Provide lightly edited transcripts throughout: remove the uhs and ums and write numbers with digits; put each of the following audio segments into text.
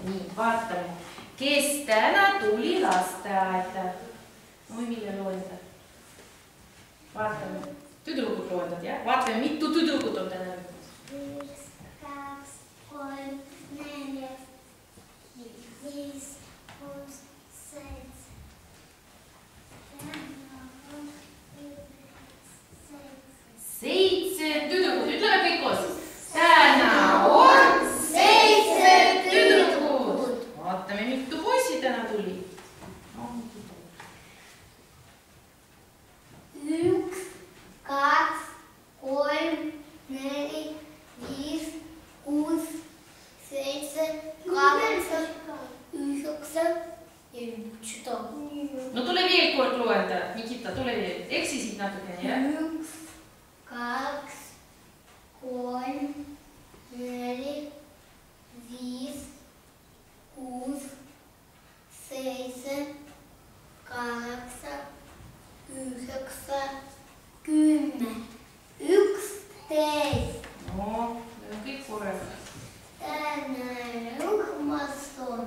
Nii, vaatame. Kes täna tuli lasteaeda? Oi, mille loenda? Vaatame. Tüdrukud loendad, jah? Vaatame, mitu tüdrukud on täna rühmas. 1, 2, 3, 4, 5, 6, 7. 7 tüdrukut, ütleme kõik koos. Täna on 7 tüdrukut. Vaatame, mitu poissi täna tuli. 1, 2, 3, 4, 5, 6, 7, 8, 9 ja 11. No tule veel kord loenda, Nikita, tule veel. Eksisid natukene, jah? 1, 2, 3, 4, 5, 6, 7, 8, 9, 10, 11. No, need on kõik korraga. Täna rühmas on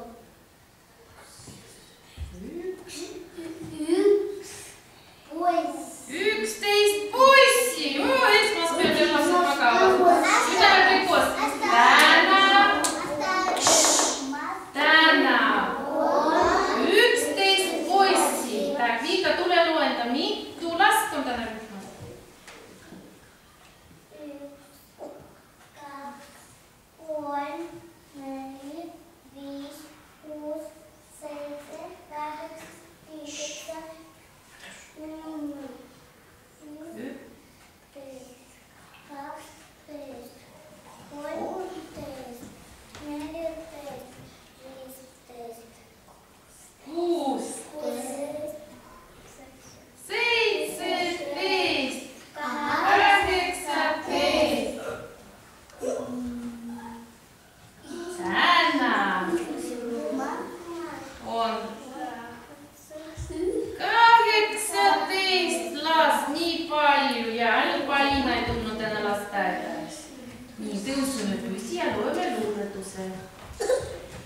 11 poissi! Esmaspäev veel lapsed magavad. Ütleme kõik koos. Täna on 11 poissi. Viika, tule loenda, mitu last on täna rühmas? 3, 4, 5, 6, 7, 8, 9,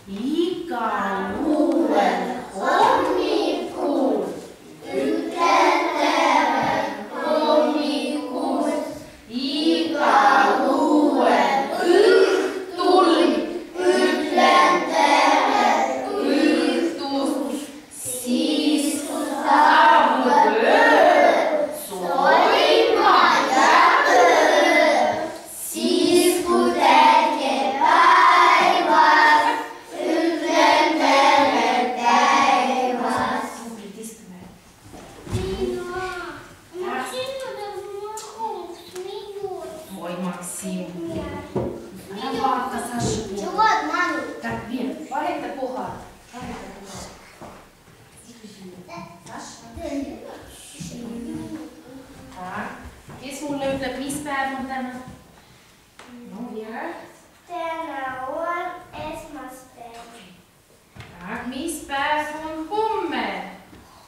igal uuel hommikul ütlen tere hommikul, igal uuel õhtul ütlen tere õhtul, siis saabub öö, soima jääb öö, siis kui täie päevas ütlen tere käivas. Tublit istume. Ой, Максим. Ära vaata Sašu. Так, Вер, vaheta kohad. Vaheta kohad. Saša. Так, kes mulle ütleb, mis päev on täna? No, Vera. Täna on esmaspäev. Tak, mis päev on homme?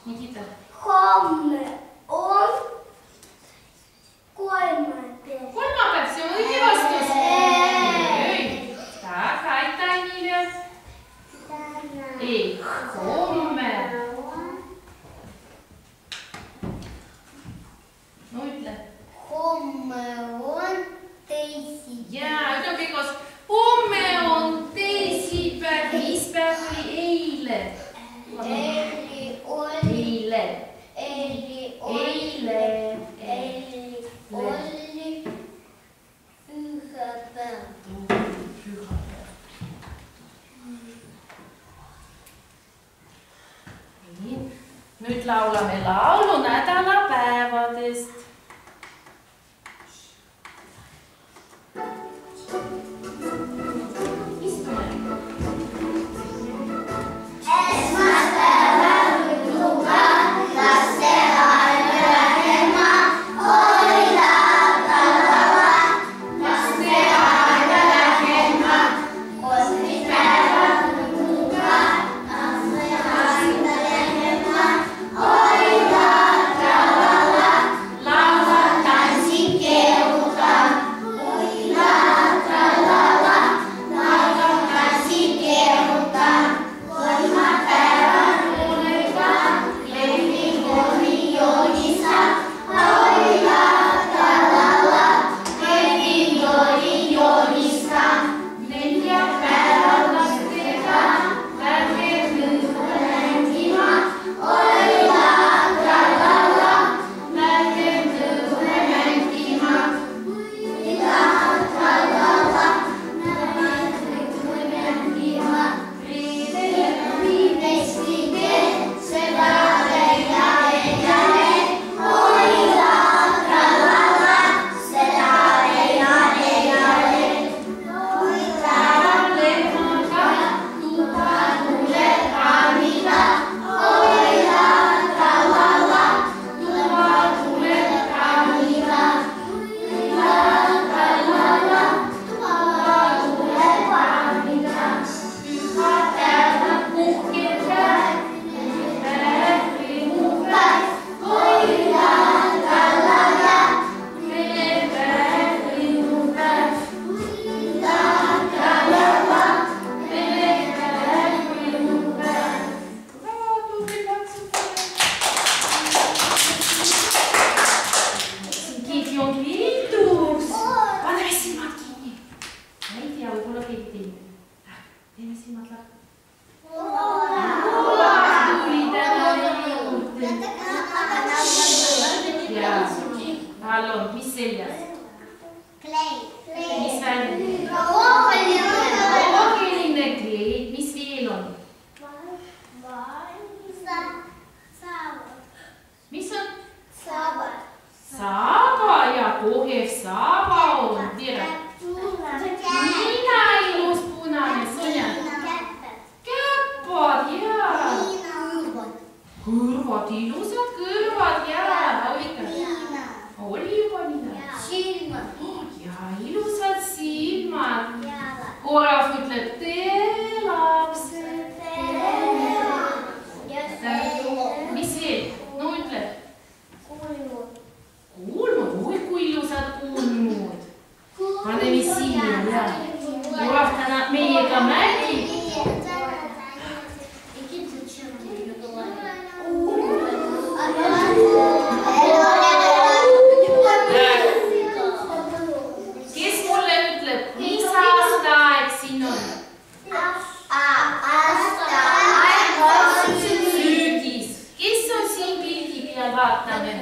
Nikita. Homme on kolmapäev. Kolmapäev, see on õige vastus. Tak, aitäh, Emilia. Ei, homme. No ütle. Homme on teisipäev. Jaa, ütleme kõik koos. Homme on teisipäev. Mis päev oli eile? Eile. Pühapäev. Nii, nüüd laulame laulu nädalapäevadest. Andla? Puuas tuli täna juurde. Jaa. Palun, mis seljas? Mis värv? Roogeline kleid, mis veel on? Mis on? Saaba ja kohev saaba on. Tiedä. Nina ilus punane, Sonja. Käppad, jaa. Kõrvad, ilusad kõrvad, jaa. Oli juba Nina. Ja ilusad silmad. Koraf ütleb tee lapsed. Mis veel? No ütleb. Kuulmud, oi kui ilusad kuulmud. Paneme siia, jaa. Koraf täna meiega mängib. Kes mulle ütleb, mis aastaaeg siin on? Sügis. Kes on siin pildi peal, vaatame?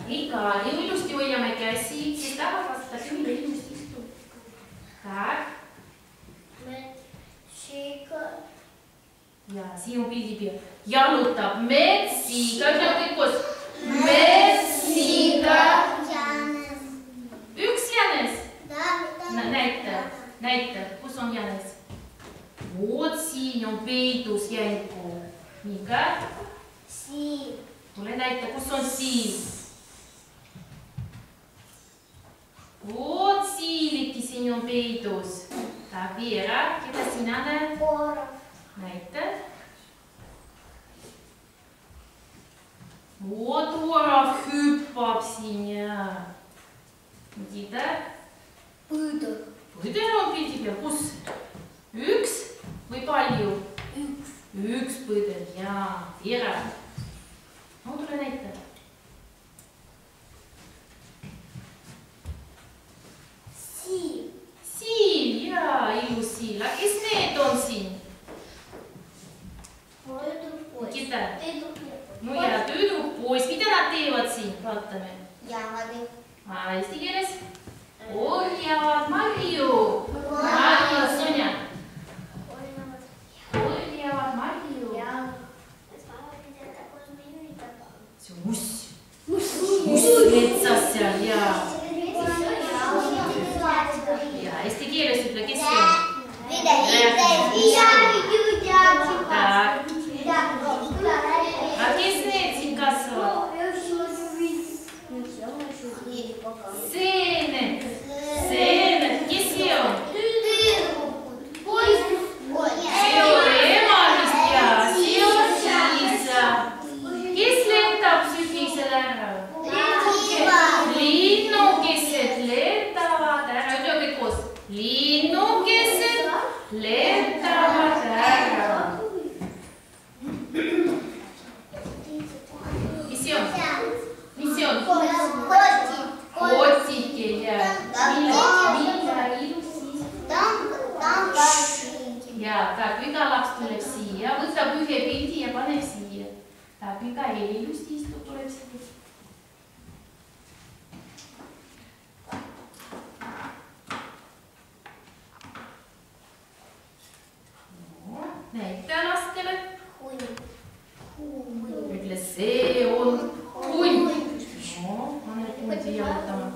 Iga, ilusti hoiame käsi, kes tahab vastata, küll ilusti istub. Tak. Ja siin on pildi peal. Jalutab metsiga, ütleb kõik koos. Metsiga. Üks jänes. Näita, kus on jänes? Voot siin on peidus jälgu. Nii ka? Tule näita, kus on siil. Voot siiliki siin on peidus. Tak, Veera, keda sina näed? Näita. Voot orav hüppab siin ja. Mida? Põder on pildi peal, kus? Üks või palju? Üks põder, jaa. Veera. No tule näita. Siil, jaa, ilus siil. Aga kes need on siin? Keda? No ja tüdrukpoiss, mida nad teevad siin? Vaatame. Eesti keeles? Korjavad marju. Marju, Sonja. Korjavad marju. See on muss. Muss metsas seal, jaa. Ja eesti keeles ütle, kes see on? Tak. A kes need siin kasvavad? Seened. Kes see on? See on emalist ja see on Liisa. Kes lendab sügisel ära? Linnukesed lendavad ära. Ütle kõik koos. Linnukesed lendavad ära. Mis see on? Kotike ja milla ilus siis. Ja tak, iga laps tuleb siia, võtab ühe pildi ja paneb siia. Tak, iga ilusti istub, tuleb siia. Näita lastele. Ütle, see on hunt. No, anna hundi jalutama.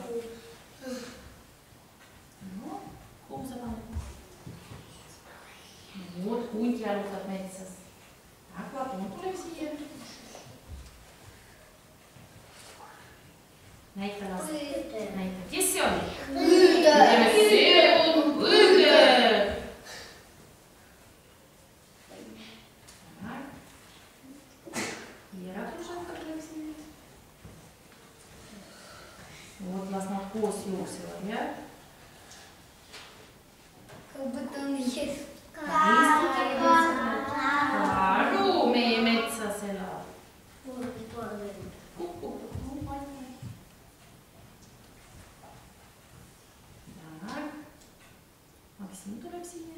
No, kuhu sa paned? No, hunt jalutab metsas. Aga hunt tuleb siia. Näita lastele. Näita, kes see on? See on põder. Вот las nad koos jooksevad, jah? Karu meie metsas elab. Maksim tuleb siia.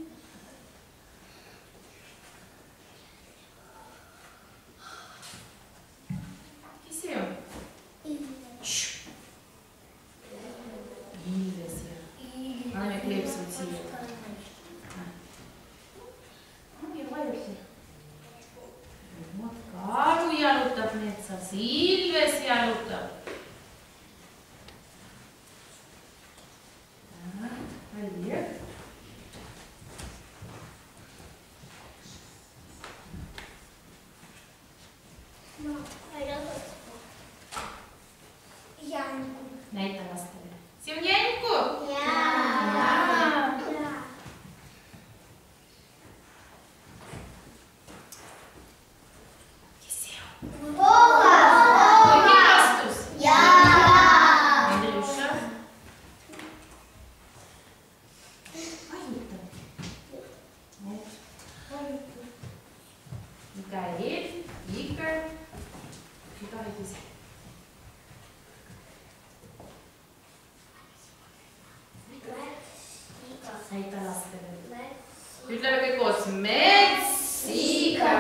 Ütleme kõik koos. Metsika.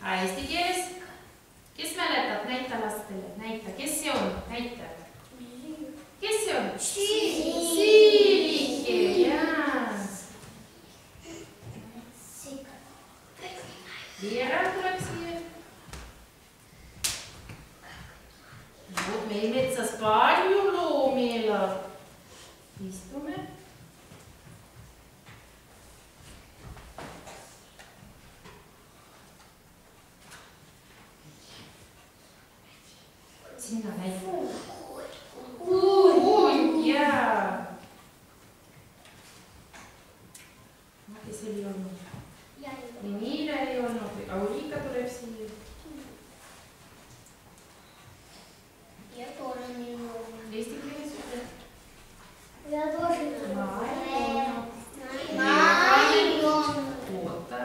Eesti keeles. Kes mäletab? Näita lastele. Näita. Kes see on? Näita. Kes see on? Siilike. Jaa. Veera tuleb siia. Meil metsas palju loomi elab. Istume. Sinna näita. Hunt, jaa. Kes oli olnud? Niile ei olnud. Aurika tuleb siia. Eesti keeles ütle. Oota.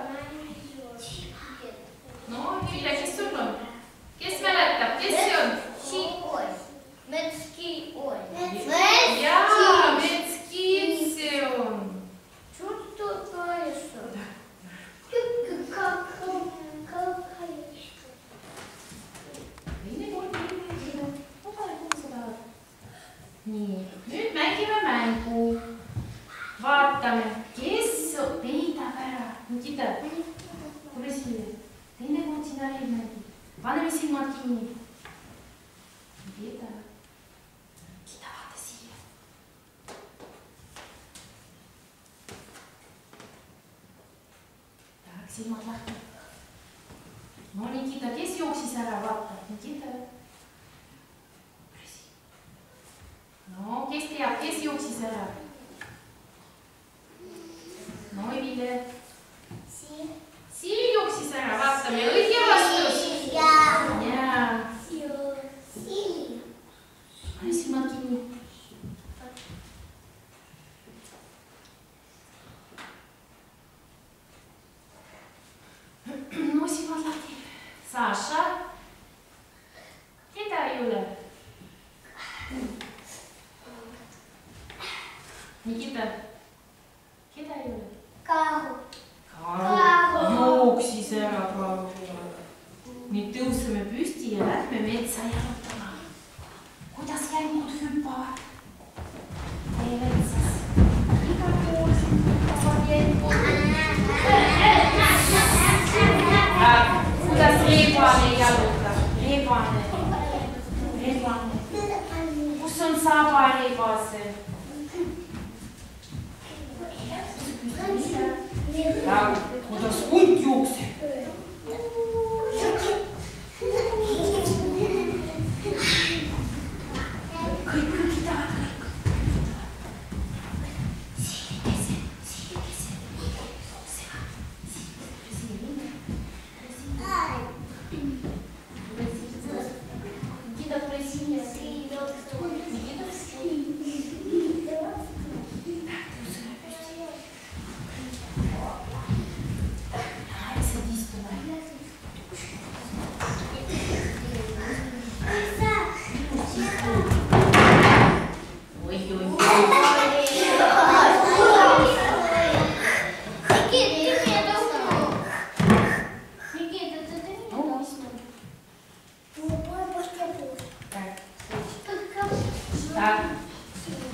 No, Hille, kes sul on? Kes mäletab? Kes see on? Jaa, metskiid see on. Nii, nüüd mängime mängu. Vaatame, kes peidab ära. Nikita, tule siia. Teine kord sina ei mängi. Paneme silmad kinni. Nikita, vaata siia. Tahaks silmad lahti. No Nikita, kes jooksis ära? Vaata, Nikita. No, kes teab, kes jooksis ära? No, Emile. Siil jooksis ära, vaatame, õige vastus. Jaa. Pane silmad kinni. No, silmad lahti. Saša. Keda ei ole? Nikita, keda ei ole? Karu. Jooksis ära karu. Nüüd tõuseme püsti ja lähme metsa jalutama. Kuidas käimud hüppavad? Meie metsas. Igal pool siin hüppavad jätkud. Kuidas rebane jalutab? Rebane. Kus on saba rebase? Kuidas hunt jookseb? Kõik tahavad kõik. Siilikese. Nikita, tule siia.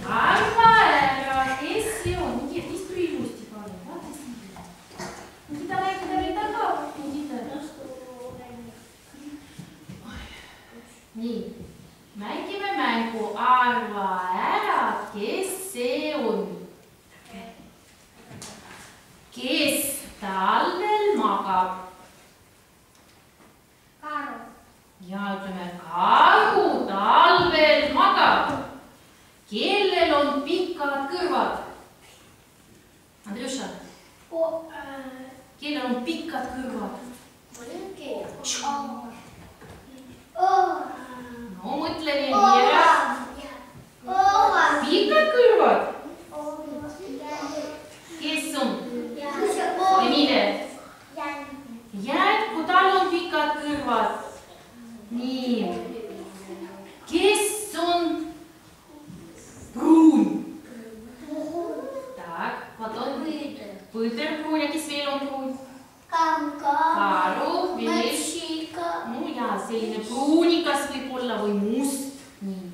Arva ära, kes see on? Nikita, istu ilusti palun. Vaata siia. Nikita, näita veel taga. Nii, mängime mängu. Arva ära, kes see on. Kes talvel magab? Karu. Ja ütleme, karu talvel magab. Kellel on pikad kõrvad? Andrjuša. Kellel on pikad kõrvad? No mõtle veel ära. Pikad kõrvad? Kes on? Emile? Jätku, tal on pikad kõrvad. Nii. Kes on pruun? Tak. vaata. Põõderpruun ja kes veel on pruun? Karu. veel. No ja selline pruunikas võib olla või must. Nii.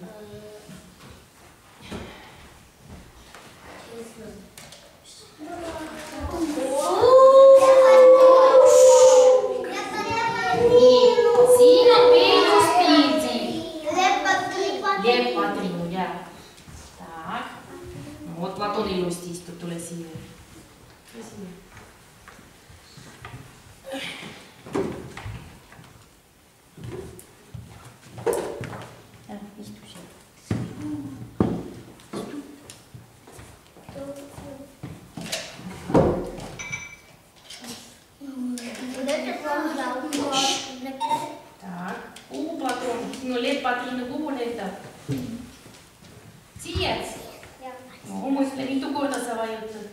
Siin on peetuspildi. Leppatriinu, jah. Tak. No vot, Platon ilusti istub, tule siia. Tule siia. Istu siia. Tak, kuhu Platon? Sinu leppatriinu kuhu lendab? Siia? No mõtle, mitu korda sa vajutad.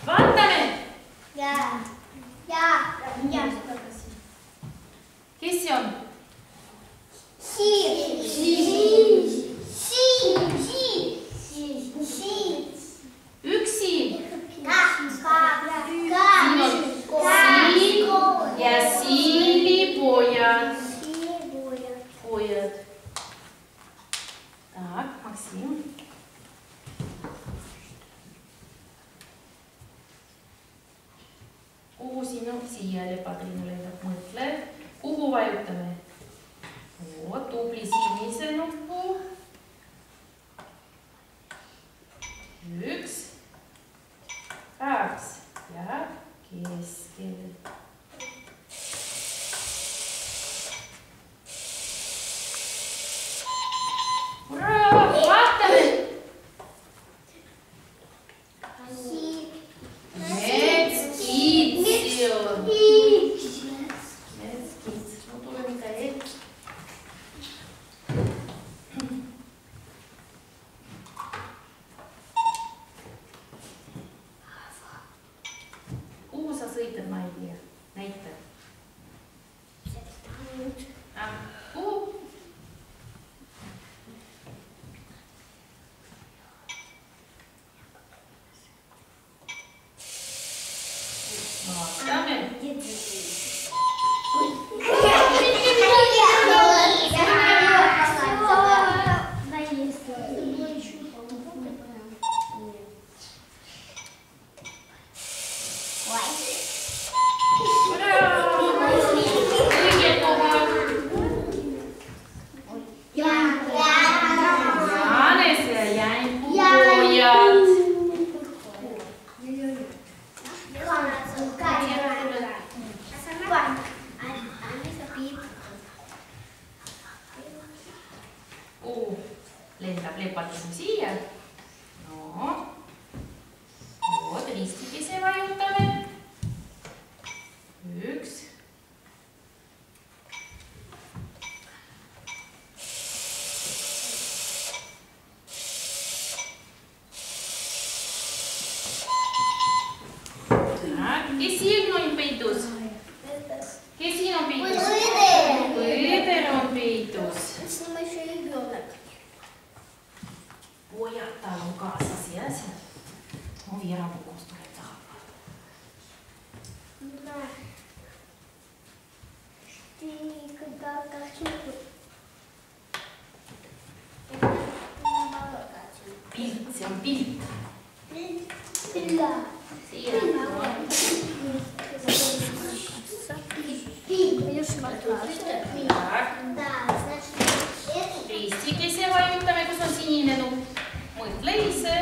Vaatame! Kes see on? Üks siin. Siin on siin ja siilipojad. Pojad. Tak, Maksim. Kuhu sinu siia leppatriinu lendab? Mõtle. Kuhu vajutame? Oo, tubli sinise nuppu. Üks. Kaks. Ja keskel. Uraa! Vaatame! Kuhu sa sõitad, ma ei tea. Näita. Kuhu? Vaatame. Lendab leppatriinu siia. No. Vot, ristikese vajutame. Üks. Kes siin on peitus? Kes siin on peitus? Põõder on peitus. Pojad tal on kaasas ja seal. No Veerapukus tuleb taha. Pilt, see on pilt. Siia. Ristikese vajutame, kus on sinine nupp. Mõtle ise.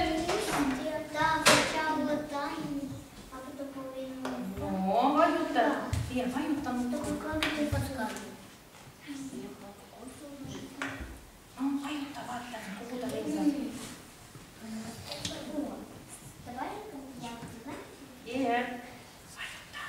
No, vajuta. Veel vajuta nuppu. No, vajuta, vaata, kuhu ta lendab. Jah. Vajuta.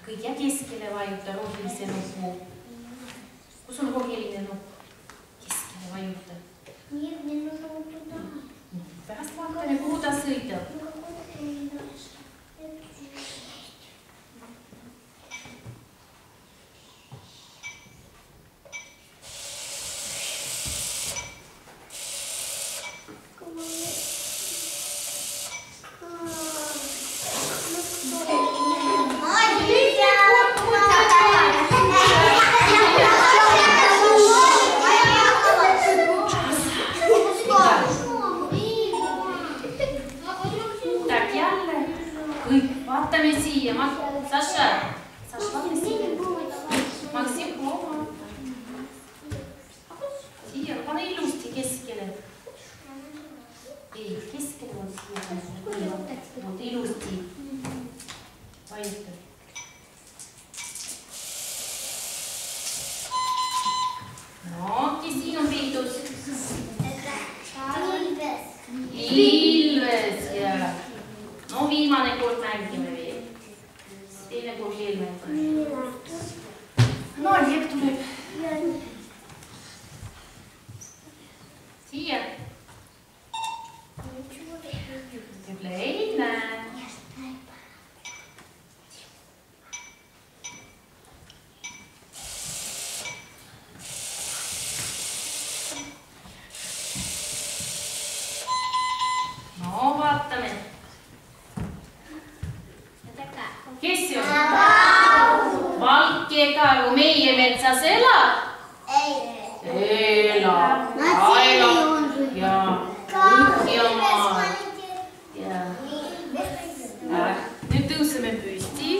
Kõik ja keskele vajuta rohelise nuppu. Kus on roheline nupp? Keskele vajuta. vaatame, kuhu ta sõidab. Vaatame siia, Saša, vaata siia. Maksim, oma. Siia, pane ilusti keskele. Ei, keskele on siia. Vaata ilusti. Vajuta. No, kes siin on peidus? Ilves, jah. No viimane kord mängime veel. Teine kord veel mängime. No, Jeep tuleb. Siia. Ütle eile. No, vaatame. Kes see on? Valkega ju meie metsas elab? Elab. Ja Põhjamaal. Nüüd tõuseme püsti.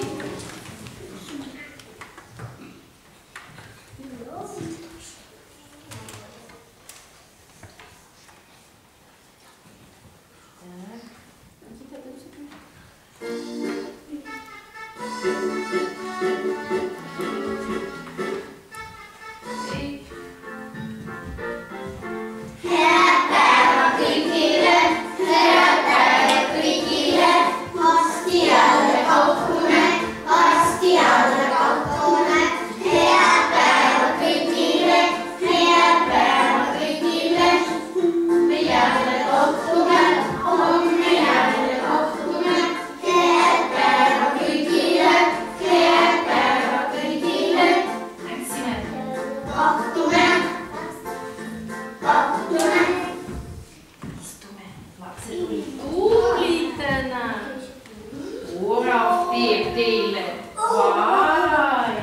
Orav teeb teile. Vai.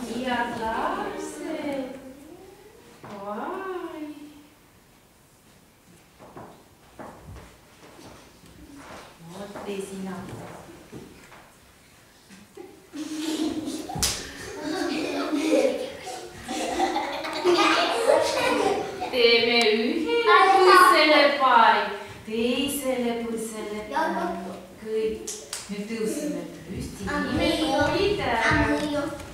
Head lapsed. Vai. Vot tee sina. Teeme ühele põõsele pai, teisele põõsele pai. Kõik. Nüüd tõusime püsti. Nime koolid ära.